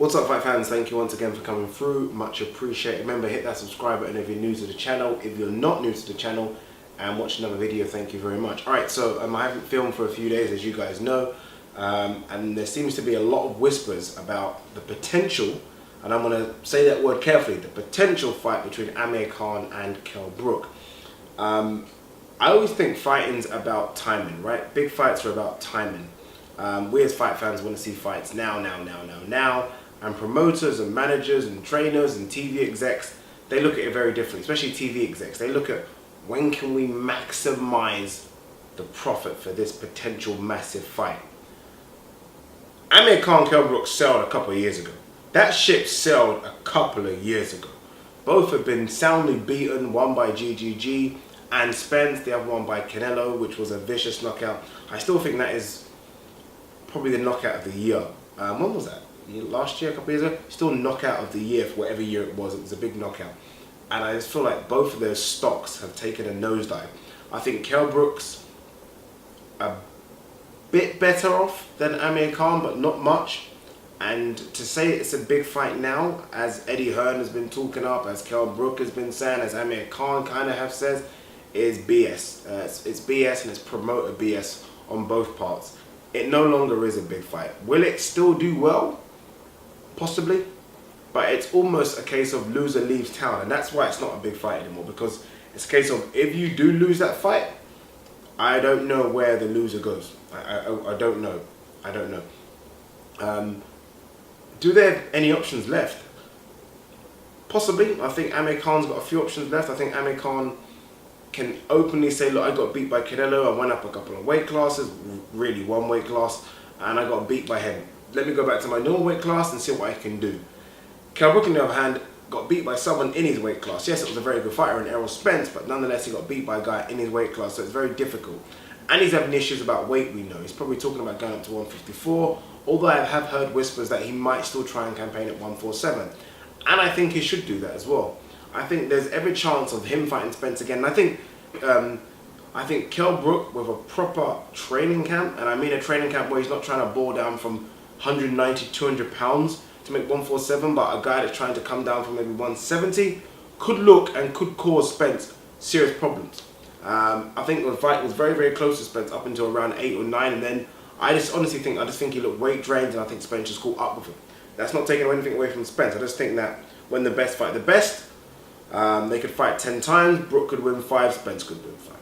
What's up, fight fans? Thank you once again for coming through. Much appreciated. Remember, hit that subscribe button if you're new to the channel. If you're not new to the channel and watch another video, thank you very much. Alright, so I haven't filmed for a few days, as you guys know, and there seems to be a lot of whispers about the potential, and I'm going to say that word carefully, the potential fight between Amir Khan and Kell Brook. I always think fighting's about timing, right? Big fights are about timing. We as fight fans want to see fights now. And promoters and managers and trainers and TV execs, they look at it very differently, especially TV execs. They look at when can we maximize the profit for this potential massive fight. Amir Khan, Kell Brook sailed a couple of years ago. That ship sailed a couple of years ago. Both have been soundly beaten, one by GGG and Spence, the other one by Canelo, which was a vicious knockout. I still think that is probably the knockout of the year. When was that? Last year, a couple of years ago? Still knockout of the year for whatever year it was. It was a big knockout. And I just feel like both of those stocks have taken a nosedive. I think Kell Brook's a bit better off than Amir Khan, but not much. And to say it's a big fight now, as Eddie Hearn has been talking up, as Kell Brook has been saying, as Amir Khan kind of have said, is BS. It's BS and it's promoter BS on both parts. It no longer is a big fight. Will it still do well? Possibly, but it's almost a case of loser leaves town, and that's why it's not a big fight anymore, because it's a case of if you do lose that fight, I don't know where the loser goes. I don't know. Do they have any options left? Possibly. I think Amir Khan's got a few options left. I think Amir Khan can openly say, look, I got beat by Canelo, I went up a couple of weight classes, really one weight class, and I got beat by him. Let me go back to my normal weight class and see what I can do. Kell Brook, on the other hand, got beat by someone in his weight class. Yes, it was a very good fighter in Errol Spence, but nonetheless he got beat by a guy in his weight class, so it's very difficult. And he's having issues about weight, we know. He's probably talking about going up to 154, although I have heard whispers that he might still try and campaign at 147. And I think he should do that as well. I think there's every chance of him fighting Spence again. And I think Kell Brook, with a proper training camp, and I mean a training camp where he's not trying to bore down from 190, 200 pounds to make 147, but a guy that's trying to come down from maybe 170, could look and could cause Spence serious problems. I think the fight was very, very close to Spence up until around 8 or 9, and then I just think he looked weight drained, and I think Spence just caught up with him. That's not taking anything away from Spence. I just think that when the best fight the best, they could fight 10 times, Brook could win 5, Spence could win 5.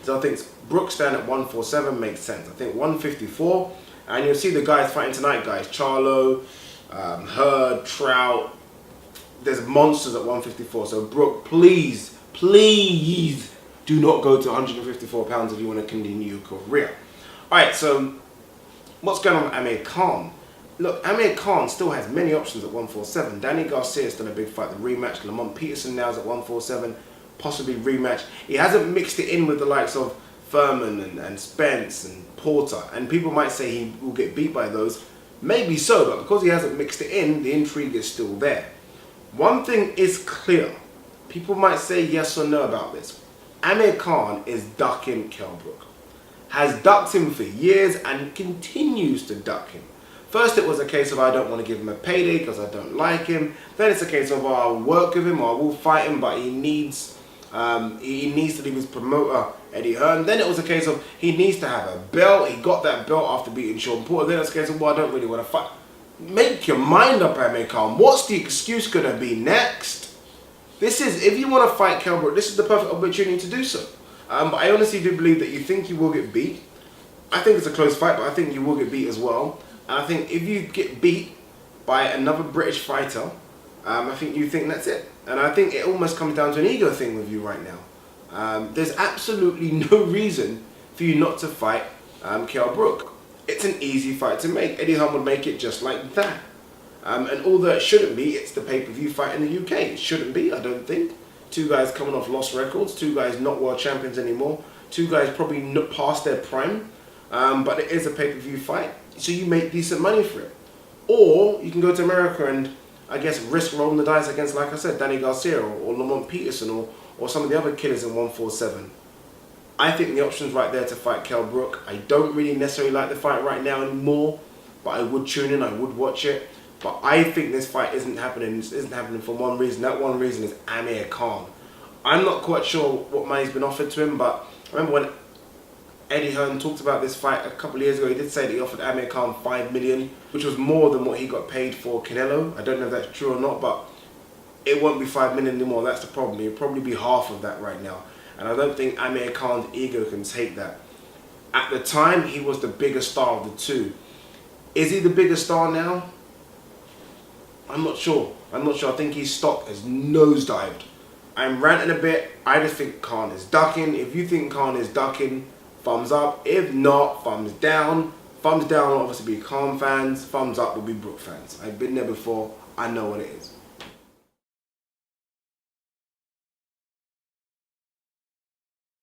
So I think Brook stand at 147 makes sense. I think 154, and you'll see the guys fighting tonight, guys. Charlo, Hurd, Trout. There's monsters at 154. So Brook, please do not go to 154 pounds if you want to continue your career. Alright, so what's going on with Amir Khan? Look, Amir Khan still has many options at 147. Danny Garcia's done a big fight, the rematch. Lamont Peterson now is at 147, possibly rematch. He hasn't mixed it in with the likes of Furman and Spence and Porter, and people might say he will get beat by those. Maybe so, but because he hasn't mixed it in, the intrigue is still there. One thing is clear. People might say yes or no about this. Amir Khan is ducking Kell Brook. Has ducked him for years and continues to duck him. First it was a case of I don't want to give him a payday because I don't like him. Then it's a case of I'll work with him or I will fight him, but he needs to leave his promoter Eddie Hearn. Then it was a case of he needs to have a belt. He got that belt after beating Sean Porter. Then it's a case of, well, I don't really want to fight. Make your mind up, Amir Khan. What's the excuse going to be next? If you want to fight Kell Brook, this is the perfect opportunity to do so. But I honestly do believe that you think you will get beat. I think it's a close fight, but I think you will get beat as well. And I think if you get beat by another British fighter, I think you think that's it. And I think it almost comes down to an ego thing with you right now. There's absolutely no reason for you not to fight Kell Brook. It's an easy fight to make. Eddie Hearn would make it just like that. And although it shouldn't be, it's the pay-per-view fight in the UK. It shouldn't be, I don't think. 2 guys coming off lost records, 2 guys not world champions anymore, 2 guys probably not past their prime, but it is a pay-per-view fight, so you make decent money for it. Or you can go to America and, I guess, risk rolling the dice against, like I said, Danny Garcia or Lamont Peterson or some of the other killers in 147. I think the option's right there to fight Kell Brook. I don't really necessarily like the fight right now anymore, but I would tune in, I would watch it. But I think this fight isn't happening. This isn't happening for one reason. That one reason is Amir Khan. I'm not quite sure what money's been offered to him, but I remember when Eddie Hearn talked about this fight a couple of years ago, he did say that he offered Amir Khan $5 million, which was more than what he got paid for Canelo. I don't know if that's true or not, but it won't be $5 million anymore. That's the problem. It'll probably be half of that right now. And I don't think Amir Khan's ego can take that. At the time, he was the bigger star of the two. Is he the bigger star now? I'm not sure. I think his stock has nosedived. I'm ranting a bit. I just think Khan is ducking. If you think Khan is ducking, thumbs up. If not, thumbs down. Thumbs down will obviously be Khan fans. Thumbs up will be Brook fans. I've been there before. I know what it is.